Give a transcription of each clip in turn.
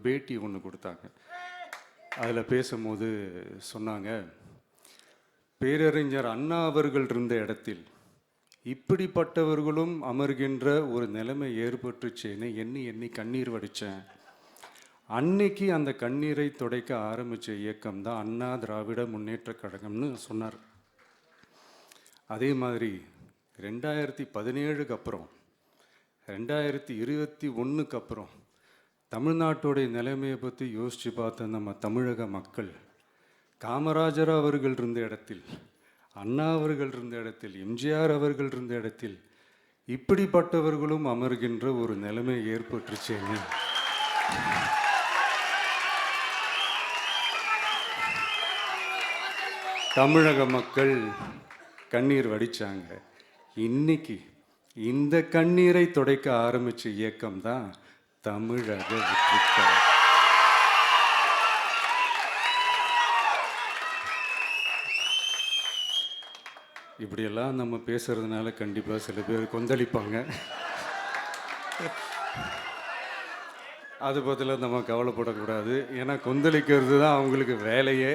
பேட்டி ஒன்று கொடுத்தாங்க. அதில் பேசும்போது சொன்னாங்க, பேரறிஞர் அண்ணா அவர்கள் இருந்த இடத்தில் இப்படிப்பட்டவர்களும் அமர்கின்ற ஒரு நிலைமை ஏற்பட்டுச்சேன்னு எண்ணி எண்ணி கண்ணீர் வடித்தேன். அன்னைக்கு அந்த கண்ணீரை துடைக்க ஆரம்பித்த இயக்கம் தான் அண்ணா திராவிட முன்னேற்ற கழகம்னு சொன்னார். அதே மாதிரி 2017 அப்புறம் 2021 அப்புறம் தமிழ்நாட்டுடைய நிலைமையை பற்றி யோசித்து பார்த்த நம்ம தமிழக மக்கள் காமராஜர் அவர்கள் இருந்த இடத்தில், அண்ணா அவர்கள் இருந்த இடத்தில், எம்ஜிஆர் அவர்கள் இருந்த இடத்தில் இப்படிப்பட்டவர்களும் அமர்கின்ற ஒரு நிலைமை ஏற்பட்டுச்சேன்னு தமிழக மக்கள் கண்ணீர் வடித்தாங்க. இன்னைக்கு இந்த கண்ணீரை துடைக்க ஆரம்பித்த இயக்கம் தான் தமிழக வெற்றிக்கழகம். இப்படியெல்லாம் நம்ம பேசுறதுனால கண்டிப்பாக சில பேர் கொந்தளிப்பாங்க. அது பற்றில நம்ம கவலைப்படக்கூடாது. ஏன்னா கொந்தளிக்கிறது தான் அவங்களுக்கு வேலையே.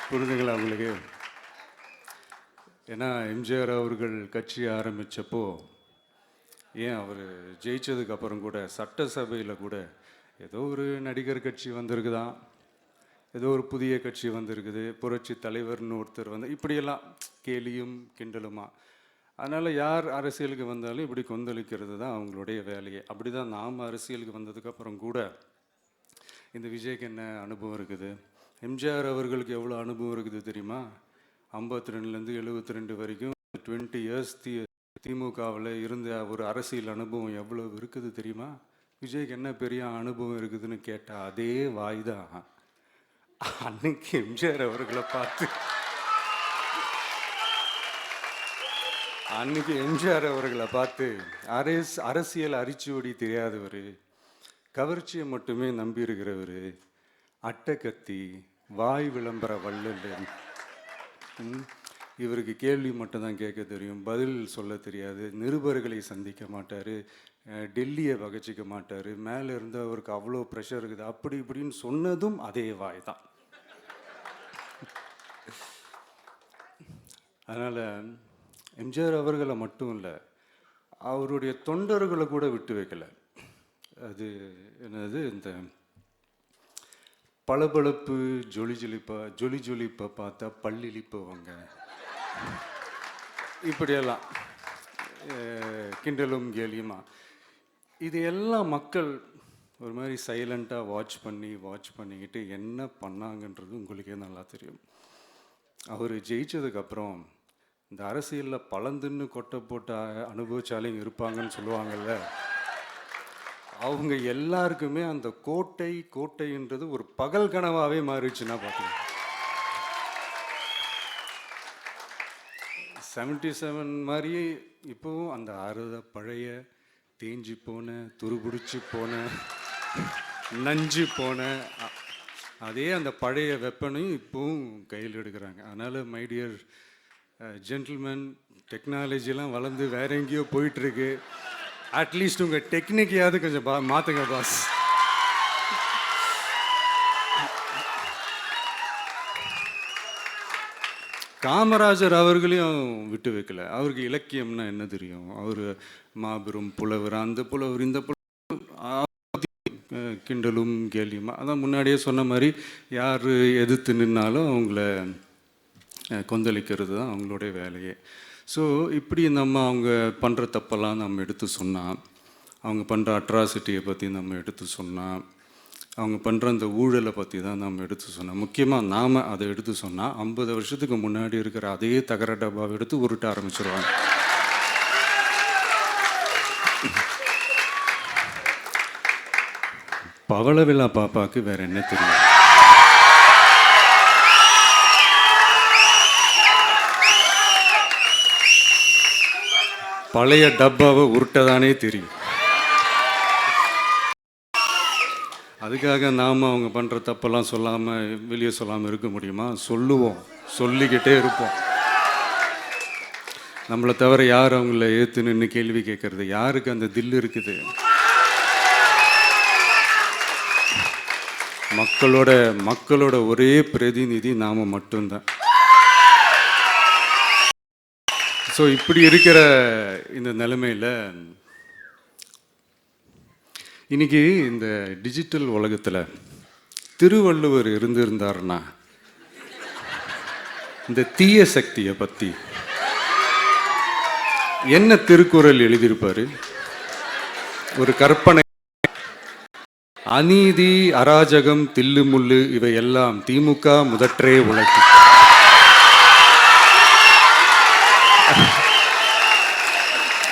புரிஞ்சுங்களா அவங்களுக்கு? ஏன்னா எம்ஜிஆர் அவர்கள் கட்சி ஆரம்பித்தப்போ, ஏன் அவர் ஜெயிச்சதுக்கப்புறம் கூட சட்டசபையில் கூட ஏதோ ஒரு நடிகர் கட்சி வந்திருக்குதான், ஏதோ ஒரு புதிய கட்சி வந்திருக்குது, புரட்சி தலைவர்னு ஒருத்தர் வந்து, இப்படியெல்லாம் கேலியும் கிண்டலுமா. அதனால் யார் அரசியலுக்கு வந்தாலும் இப்படி கொந்தளிக்கிறது தான் அவங்களுடைய வேலையே. அப்படி தான் நாம் அரசியலுக்கு வந்ததுக்கப்புறம் கூட இந்த விஜய்க்கு என்ன அனுபவம் இருக்குது, எம்ஜிஆர் அவர்களுக்கு எவ்வளோ அனுபவம் இருக்குது தெரியுமா? 52லேருந்து 72 வரைக்கும் 20 இயர்ஸ் திமுகவில் இருந்த ஒரு அரசியல் அனுபவம் எவ்வளோ இருக்குது தெரியுமா? விஜய்க்கு என்ன பெரிய அனுபவம் இருக்குதுன்னு கேட்டால் அதே வாய் தான் அன்னைக்கு எம்ஜிஆர் அவர்களை பார்த்து, அன்னைக்கு எம்ஜிஆர் அவர்களை பார்த்து அரசியல் அரிச்சுவடி தெரியாதவர், கவர்ச்சியை மட்டுமே நம்பி இருக்கிறவர், அட்டைக்கத்தி, வாய் விளம்பர வள்ளல், இவருக்கு கேள்வி மட்டும்தான் கேட்க தெரியும், பதில் சொல்ல தெரியாது, நிருபர்களை சந்திக்க மாட்டார், டெல்லியை வகச்சிக்க மாட்டார், மேலே இருந்து அவருக்கு அவ்வளோ ப்ரெஷர் இருக்குது, அப்படி இப்படின்னு சொன்னதும் அதே வாய் தான். அதனால் எம்ஜிஆர் அவர்களை மட்டும் இல்லை, அவருடைய தொண்டர்களை கூட விட்டு வைக்கலை. அது என்னது, இந்த பளபளப்பு ஜொலி ஜொலிப்பை பார்த்தா பல்லிழிப்பவங்க, இப்படியெல்லாம் கிண்டலும் கேலியுமா. இது எல்லாம் மக்கள் ஒரு மாதிரி சைலண்ட்டாக வாட்ச் பண்ணிக்கிட்டு என்ன பண்ணாங்கன்றது உங்களுக்கே நல்லா தெரியும். அவர் ஜெயிச்சதுக்கப்புறம் இந்த அரசியலில் பழந்துன்னு கொட்டை போட்ட அனுபவிச்சாலையும் இருப்பாங்கன்னு சொல்லுவாங்கள்ல, அவங்க எல்லாருக்குமே அந்த கோட்டைன்றது ஒரு பகல் கனவாகவே மாறிடுச்சுன்னா பார்த்துக்கோங்க. 77 மாதிரியே இப்போவும் அந்த பழைய தேஞ்சி போன, துருபிடிச்சி போன, நஞ்சு போன அதே அந்த பழைய வெப்பனையும் இப்போவும் கையில் எடுக்கிறாங்க. அதனால் மை டியர் ஜென்டில்மேன், டெக்னாலஜிலாம் வளர்ந்து வேற எங்கேயோ போயிட்டுருக்கு. அட்லீஸ்ட் உங்கள் டெக்னிக்கையாவது கொஞ்சம் மாற்றுங்க பாஸ். காமராஜர் அவர்களையும் விட்டு வைக்கல. அவருக்கு இலக்கியம்னா என்ன தெரியும், அவர் மாபெரும் புலவர், அந்த புலவர் இந்த புலவர், கிண்டலும் கேலியுமா. அதான் முன்னாடியே சொன்ன மாதிரி யார் எதிர்த்து நின்னாலும் அவங்கள கொந்தளிக்கிறது தான் அவங்களுடைய வேலையே. ஸோ இப்படி அவங்க பண்ணுற தப்பெல்லாம் நம்ம எடுத்து சொன்னால், அவங்க பண்ணுற அட்ராசிட்டியை பற்றி நம்ம எடுத்து சொன்னால், அவங்க பண்ணுற அந்த ஊழலை பற்றி தான் நம்ம எடுத்து சொன்னோம். முக்கியமாக நாம் அதை எடுத்து சொன்னால் 50 வருஷத்துக்கு முன்னாடி இருக்கிற அதே தகர டப்பாவை எடுத்து உருட்ட ஆரம்பிச்சிருவாங்க. பவளவிழா பாப்பாவுக்கு வேற என்ன தெரியும்? பழைய டப்பாவை உருட்டதானே தெரியும். அதுக்காக நாம் அவங்க பண்ணுற தப்பெல்லாம் சொல்லாமல் வெளியே சொல்லாமல் இருக்க முடியுமா? சொல்லுவோம், சொல்லிக்கிட்டே இருப்போம். நம்மளை தவிர யார் அவங்கள ஏற்று நின்று கேள்வி கேட்கறது? யாருக்கு அந்த தில் இருக்குது? மக்களோட ஒரே பிரதிநிதி நாம மட்டும்தான். ஸோ இப்படி இருக்கிற இந்த நிலைமையில் இன்னைக்கு இந்த டிஜிட்டல் உலகத்தில் திருவள்ளுவர் இருந்திருந்தாருன்னா இந்த தீய சக்தியை பற்றி என்ன திருக்குறள் எழுதியிருப்பாரு? ஒரு கற்பனை. அநீதி, அராஜகம், தில்லுமுள்ளு இவையெல்லாம் திமுக முதற்றே உலகு.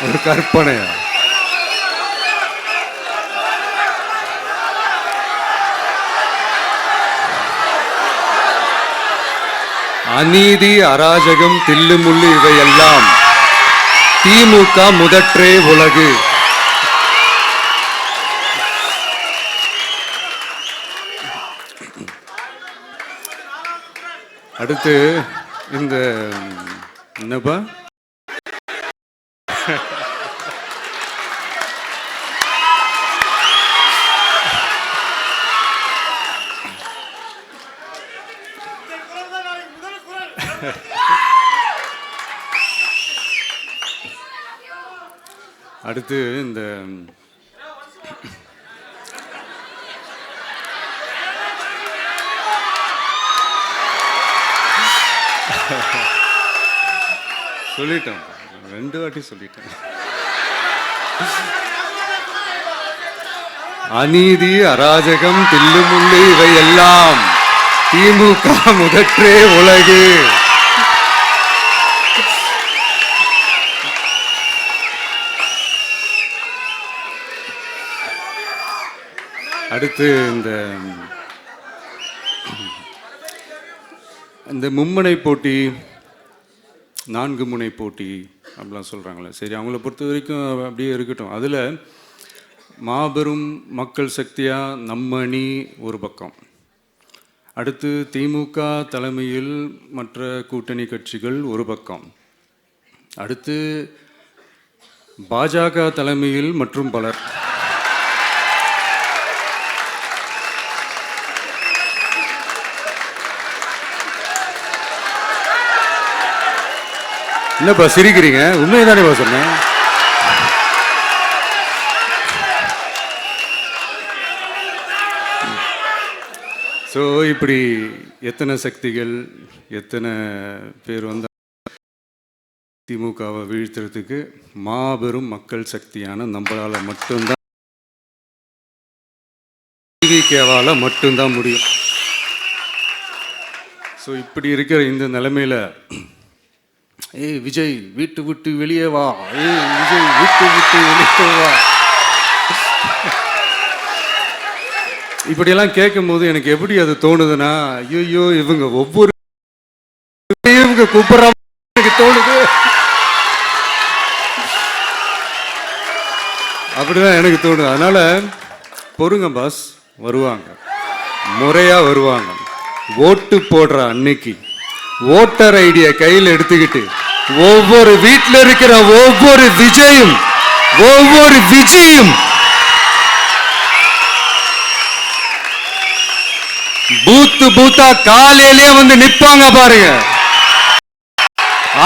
ஒரு கற்பனையா? அநீதி, அராஜகம், தில்லுமுள்ளு இவையெல்லாம் திமுக முதற்றே உலகு. அடுத்து இந்த என்னப்பா அடுத்து இந்த சொல்லிட்டேன், 2 வாட்டி சொல்லிட்டேன். அநீதி, அராஜகம், தில்லுமுள்ளு இவை எல்லாம் திமுக முதற்றே உலகு. அடுத்து இந்த மும்முனை போட்டி, 4 முனை போட்டி அப்படிலாம் சொல்கிறாங்களே, சரி அவங்கள பொறுத்த வரைக்கும் அப்படியே இருக்கட்டும். அதில் மாபெரும் மக்கள் சக்தியாக நம்ம அணி ஒரு பக்கம், அடுத்து திமுக தலைமையில் மற்ற கூட்டணி கட்சிகள் ஒரு பக்கம், அடுத்து பாஜக தலைமையில் மற்றும் பலர். என்னப்பா சிரிக்கிறீங்க? உண்மையை சொன்னேன். ஸோ இப்படி எத்தனை சக்திகள், எத்தனை பேர் வந்து திமுகவை வீழ்த்துறதுக்கு மாபெரும் மக்கள் சக்தியான நம்மளால் மட்டும்தான், திமுகவால் மட்டும்தான் முடியும். ஸோ இப்படி இருக்கிற இந்த நிலைமையில் ஏய் விஜய் வீட்டு விட்டு வெளியே வா, ஏய் விஜய் வீட்டு விட்டு வெளியே வா, இப்படியெல்லாம் கேட்கும்போது எனக்கு எப்படி அது தோணுதுன்னா, ஐயோ இவங்க ஒவ்வொரு கூப்பிடுற எனக்கு தோணுது. அப்படிதான் எனக்கு தோணுது. அதனால பொறுங்க பாஸ், வருவாங்க, முறையா வருவாங்க. ஓட்டு போடுற அன்னைக்கு ஓட்டர் ஐடியை கையில் எடுத்துக்கிட்டு ஒவ்வொரு வீட்டில் இருக்கிற ஒவ்வொரு விஜயும் பூத்தா காலையிலே வந்து நிப்பாங்க பாருங்க.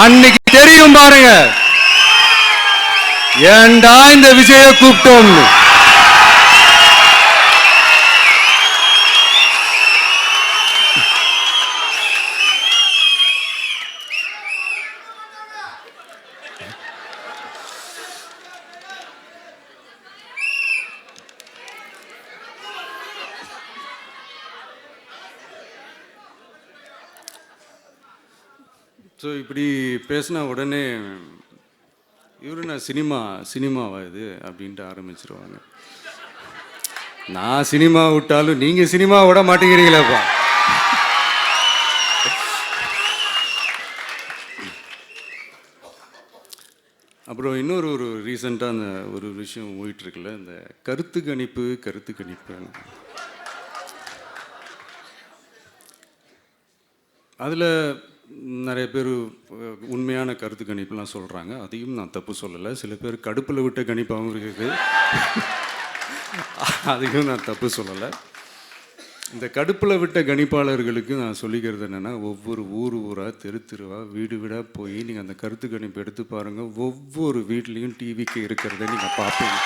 அன்னைக்கு தெரியும் பாருங்க, ஏண்டா இந்த விஜய கூப்பிட்டோம்னு. ஸோ இப்படி பேசினா உடனே இவரு நான் சினிமாவா இது அப்படின்ட்டு ஆரம்பிச்சிருவாங்க. நான் சினிமா விட்டாலும் நீங்கள் சினிமா விட மாட்டேங்கிறீங்களேப்பா. அப்புறம் இன்னொரு ரீசெண்டாக அந்த ஒரு விஷயம் போயிட்டுருக்குல்ல, இந்த கருத்து கணிப்பு அதில் நிறைய பேர் உண்மையான கருத்து கணிப்புலாம் சொல்கிறாங்க. அதையும் நான் தப்பு சொல்லலை. சில பேர் கடுப்பில் விட்ட கணிப்பாகவும் இருக்குது, அதையும் நான் தப்பு சொல்லலை. இந்த கடுப்பில் விட்ட கணிப்பாளர்களுக்கு நான் சொல்லிக்கிறது என்னென்னா, ஒவ்வொரு ஊராக தெருவாக வீடு வீடாக போய் நீங்கள் அந்த கருத்து கணிப்பு எடுத்து பாருங்கள். ஒவ்வொரு வீட்லேயும் டிவிக்கு இருக்கிறத நீங்கள் பார்ப்பீங்க.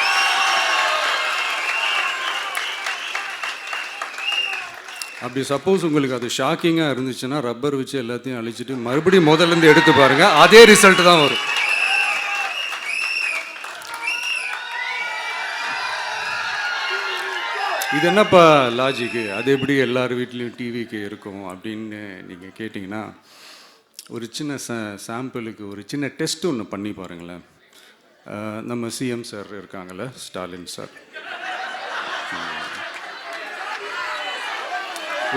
அப்படி சப்போஸ் உங்களுக்கு அது ஷாக்கிங்காக இருந்துச்சுன்னா ரப்பர் வச்சு எல்லாத்தையும் அழிச்சிட்டு மறுபடியும் முதல்லேருந்து எடுத்து பாருங்கள், அதே ரிசல்ட் தான் வரும். இது என்னப்பா லாஜிக்கு, அது எப்படி எல்லார் வீட்லேயும் டிவிக்கு இருக்கும் அப்படின்னு நீங்கள் கேட்டிங்கன்னா, ஒரு சின்ன சாம்பிளுக்கு ஒரு சின்ன டெஸ்ட் ஒன்று பண்ணி பாருங்களேன். நம்ம சிஎம் சார் இருக்காங்கள்ல, ஸ்டாலின் சார்,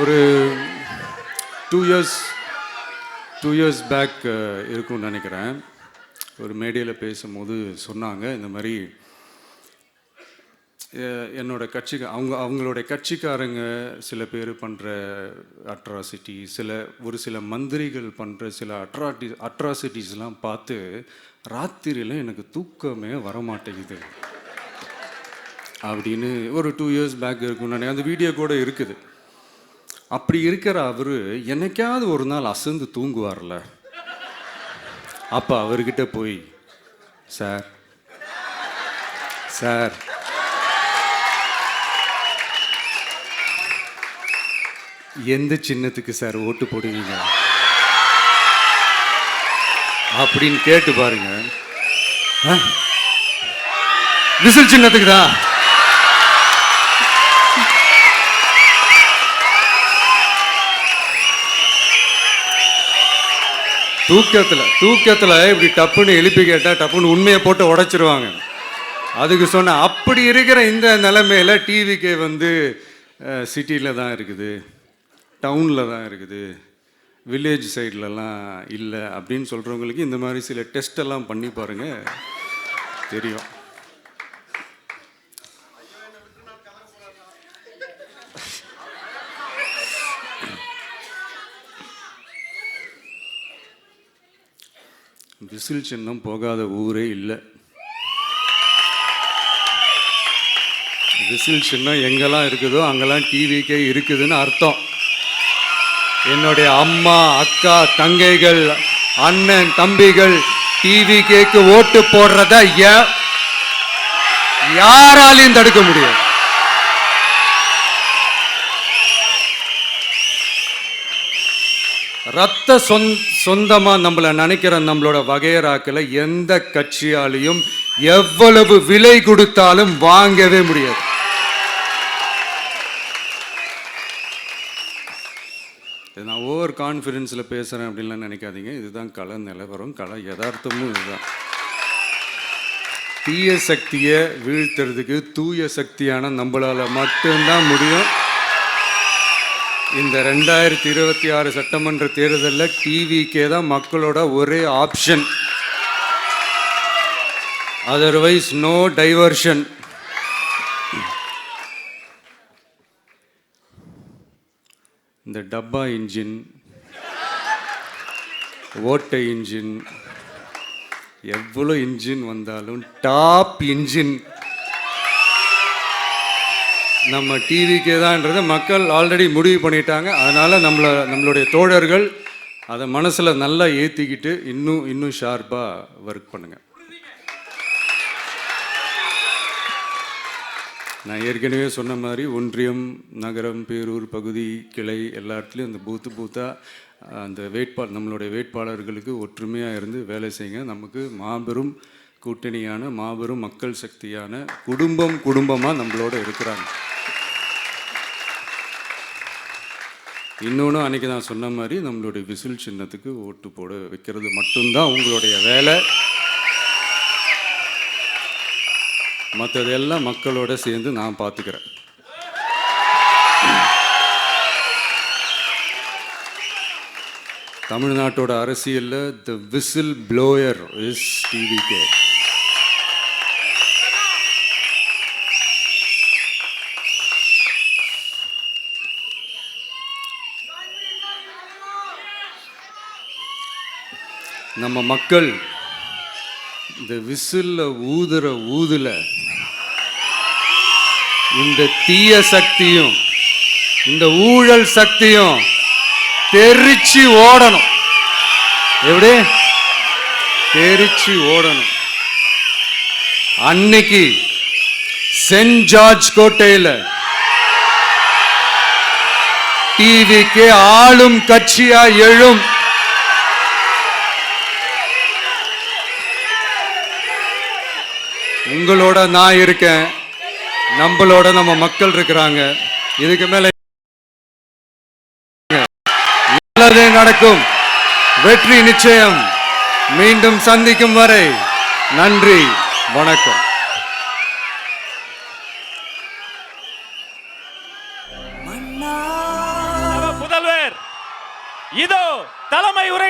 ஒரு 2 இயர்ஸ் பேக் இருக்கும்னு நினைக்கிறேன். ஒரு மேடையில் பேசும்போது சொன்னாங்க, இந்த மாதிரி என்னோட கட்சிக்கு அவங்களுடைய கட்சிக்காரங்க சில பேர் பண்ணுற அட்ராசிட்டி, ஒரு சில மந்திரிகள் பண்ணுற சில அட்ராசிட்டிஸ்லாம் பார்த்து ராத்திரியில் எனக்கு தூக்கமே வரமாட்டேங்குது அப்படின்னு ஒரு 2 இயர்ஸ் பேக் இருக்குன்னு அந்த வீடியோ கூட இருக்குது. அப்படி இருக்கிற அவர் என்னைக்காவது ஒரு நாள் அசந்து தூங்குவார்ல, அப்போ அவர்கிட்ட போய், சார் சார் எந்த சின்னத்துக்கு சார் ஓட்டு போடுவீங்க அப்படின்னு கேட்டு பாருங்க. விசில் சின்னத்துக்கு தான். தூக்கத்தில் இப்படி டப்புன்னு எழுப்பி கேட்டால் டப்புன்னு உண்மையை போட்டு உடைச்சிருவாங்க. அதுக்கு சொன்ன அப்படி இருக்கிற இந்த நிலைமையில டிவிக்கே வந்து சிட்டியில் தான் இருக்குது, டவுனில் தான் இருக்குது, வில்லேஜ் சைட்லலாம் இல்லை அப்படின்னு சொல்கிறவங்களுக்கு இந்த மாதிரி சில டெஸ்டெல்லாம் பண்ணி பாருங்கள், தெரியும். விசில் சின்னம் போகாத ஊரே இல்லை. விசில் சின்னம் எங்கெல்லாம் இருக்குதோ அங்கெல்லாம் டிவிக்கே இருக்குதுன்னு அர்த்தம். என்னுடைய அம்மா, அக்கா, தங்கைகள், அண்ணன், தம்பிகள் டிவிக்கேக்கு ஓட்டு போடுறத யாராலையும் தடுக்க முடியாது. ரத்த சொந்தமா நம்மளை நினைக்கிற நம்மளோட வகையராக்களை எந்த கட்சியாலையும் எவ்வளவு விலை கொடுத்தாலும் வாங்கவே முடியாது. நான் ஓவர் கான்ஃபிடென்ஸில் பேசுகிறேன் அப்படின்லாம் நினைக்காதீங்க. இதுதான் கள நிலவரம், கள யதார்த்தமும் இதுதான். தீய சக்தியை வீழ்த்துறதுக்கு தூய சக்தியான நம்மளால் மட்டும்தான் முடியும். இந்த 2026 சட்டமன்ற தேர்தலில் டிவிக்கே தான் மக்களோட ஒரே ஆப்ஷன். Otherwise no diversion. இந்த டப்பா இன்ஜின், ஓட்டை இன்ஜின், எவ்வளோ இன்ஜின் வந்தாலும் டாப் இன்ஜின் நம்ம டிவிக்கே தான்ன்றதை மக்கள் ஆல்ரெடி முடிவு பண்ணிட்டாங்க. அதனால் நம்மளுடைய தோழர்கள் அதை மனசில் நல்லா ஏற்றிக்கிட்டு இன்னும் ஷார்ப்பாக ஒர்க் பண்ணுங்கள். நான் ஏற்கனவே சொன்ன மாதிரி ஒன்றியம், நகரம், பேரூர், பகுதி, கிளை எல்லா இடத்துலையும் அந்த பூத்தாக அந்த நம்மளுடைய வேட்பாளர்களுக்கு ஒற்றுமையாக இருந்து வேலை செய்யுங்க. நமக்கு மாபெரும் கூட்டணியான, மாபெரும் மக்கள் சக்தியான குடும்பமாக நம்மளோட இருக்கிறாங்க. இன்னொன்று அன்றைக்கி நான் சொன்ன மாதிரி நம்மளுடைய விசில் சின்னத்துக்கு ஓட்டு போட வைக்கிறது மட்டும்தான் உங்களுடைய வேலை. மற்றதெல்லாம் மக்களோட சேர்ந்து நான் பார்த்துக்கிறேன். தமிழ்நாட்டோட அரசியலில் தி விசில் ப்ளோயர் இஸ் டிவிகே. நம்ம மக்கள் இந்த விசில்ல ஊதுல இந்த தீய சக்தியும் இந்த ஊழல் சக்தியும் தெரிச்சு ஓடணும். எப்படி தெரிச்சு ஓடணும்? அன்னைக்கு சென்ட் ஜார்ஜ் கோட்டையில் டிவிக்கு ஆளும் கட்சியா எழும். உங்களோட நான் இருக்கேன், நம்மளோட நம்ம மக்கள் இருக்கிறாங்க. இதுக்கு மேல நல்லதே நடக்கும். வெற்றி நிச்சயம். மீண்டும் சந்திக்கும் வரை நன்றி, வணக்கம். புதல்வர் இதோ தலைமை உரை